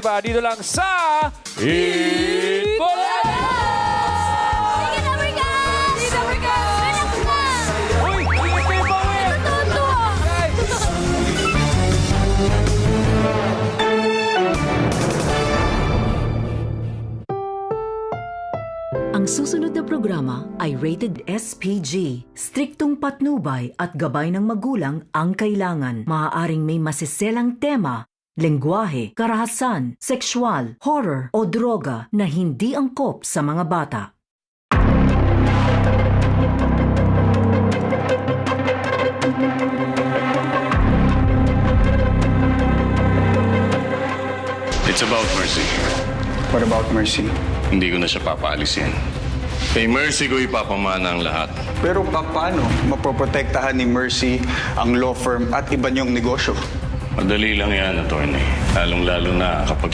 iba dito lang sa Eat Bulaga! Sige na, Merga! Sige na, Merga! Anak na! Uy! Hindi pa uwi! Totoo! Ang susunod na programa ay rated SPG. Striktong patnubay at gabay ng magulang ang kailangan. Maaaring may masiselang tema, lengguwahe, karahasan, sexual, horror o droga na hindi angkop sa mga bata. It's about Mercy. What about Mercy? Hindi ko na siya papaalisin. Kay Mercy ko ipapamana ang lahat. Pero paano mapoprotektahan ni Mercy ang law firm at iba niyong negosyo? Madali lang yan, attorney. Lalong-lalo na kapag